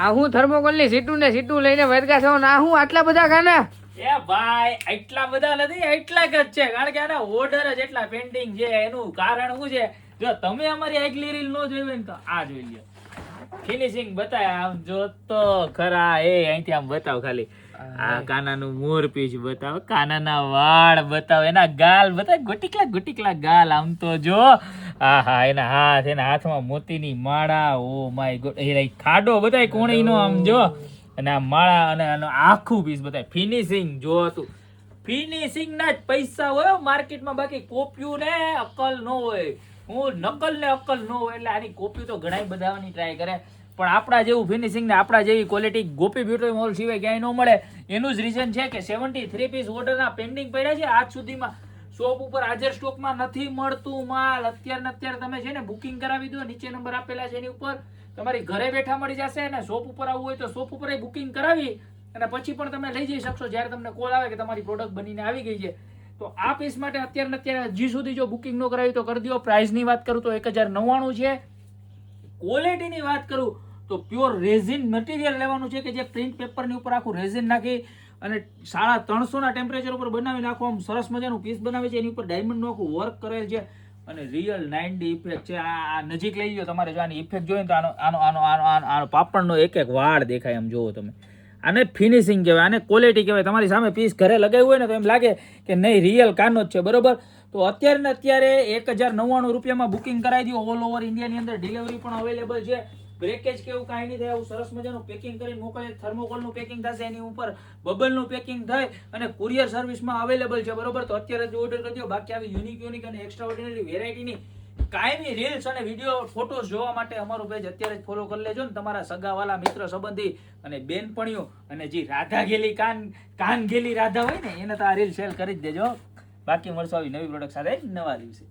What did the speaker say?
આ હું થર્મોકોલ ની સીટું લઈને વર્ગા છો ના હું આટલા બધા ખાના એ ભાઈ એટલા બધા નથી, એટલા જ છે, કારણ કે આના ઓર્ડર જ એટલા પેન્ડિંગ છે. એનું કારણ શું છે, જો તમે અમારી આગલી રીલ નો જોઈ હોય ને તો આ જોઈ લ્યો. ફિનિશિંગ બતાય આમ જો તો ખરા. અહીંથી આમ બતાવ ખાલી. આ કાનાનું મોરપીંછ બતાવ, કાનાના વાળ બતાવ, એના ગાલ બતાવ, ગોટીકલા ગાલ. આમ તો જો આહા એના હાથ, એના હાથમાં મોતીની માળા. ઓ માય ગોડ, એ ખાડો બતાય કોણીનો આમ જો, અને આ માળા અને આનું આખું પીસ બતાય. ફિનિશિંગ જો તું, ફિનિશિંગ ના જ પૈસા હોય માર્કેટમાં, બાકી કોપ્યું ને અક્કલ ન હોય. હું નકલ ને અક્કલ ન હોય એટલે આની કોપી તો ઘણા બધાની ટ્રાય કરે, પણ આપણા જેવું ફિનિશિંગ ને આપણા જેવી ક્વોલિટી ગોપી બ્યુટી મોલ સિવાય ક્યાંય ન મળે. એનું જ રીઝન છે કે 73 પીસ ઓર્ડરના પેન્ડિંગ પડ્યા છે આજ સુધીમાં. શોપ ઉપર હાજર સ્ટોકમાં નથી મળતું માલ. અત્યારે તમે છે ને બુકિંગ કરાવી દો, નીચે નંબર આપેલા છે એની ઉપર તમારી ઘરે બેઠા મળી જશે. અને શોપ ઉપર આવવું હોય તો શોપ ઉપર બુકિંગ કરાવી અને પછી પણ તમે લઈ જઈ શકશો જ્યારે તમને કોલ આવે કે તમારી પ્રોડક્ટ બનીને આવી ગઈ છે. તો આ પીસ માટે અત્યારે હજી સુધી જો બુકિંગ ન કરાવી તો કરી દો. પ્રાઇસની વાત કરું તો 1099 છે. ક્વોલિટીની વાત કરું તો પ્યોર રેઝિન મટીરિયલ લેવાનું છે કે જે પ્રિન્ટ પેપરની ઉપર આખું રેઝિન નાખી અને 350 ના ટેમ્પરેચર ઉપર બનાવી નાખો. આમ સરસ મજાનું પીસ બનાવે છે, એની ઉપર ડાયમંડનું આખું વર્ક કરેલ છે અને રિયલ 9D ઇફેક્ટ છે. આ નજીક લઈ ગયો તમારે જો આની ઇફેક્ટ જોઈએ તો આનો પાપડનો એક વાળ દેખાય. આમ જોવો તમે, આને ફિનિશિંગ કહેવાય, આને ક્વોલિટી કહેવાય. તમારી સામે પીસ ઘરે લગાવ્યું હોય ને તો એમ લાગે કે નહીં રિયલ કાનો જ છે, બરોબર. તો અત્યારે 1099 રૂપિયામાં બુકિંગ કરાવી દો. ઓલ ઓવર ઇન્ડિયાની અંદર ડિલિવરી પણ અવેલેબલ છે. બ્રેકેજ કેવું કાંઈ નહીં થાય, આવું સરસ મજાનું પેકિંગ કરીને મોકલે. થર્મોકોલનું પેકિંગ થશે, એની ઉપર બબલનું પેકિંગ થાય અને કુરિયર સર્વિસમાં અવેલેબલ છે, બરોબર. તો અત્યારે જ ઓર્ડર કરી દો. બાકી આવી યુનિક અને એક્સ્ટ્રા ઓર્ડિનરી વેરાયટીની કાયમી રીલ્સ અને વિડીયો ફોટોસ જોવા માટે અમારું પેજ અત્યારે જ ફોલો કરી લેજો ને. તમારા સગાવાલા મિત્ર સંબંધી અને બેનપણીઓ અને જે રાધા ગેલી કાન ગેલી રાધા હોય ને એને તો આ રીલ શેર કરી જ દેજો. બાકી મળશો આવી નવી પ્રોડક્ટ સાથે નવા દિવસે.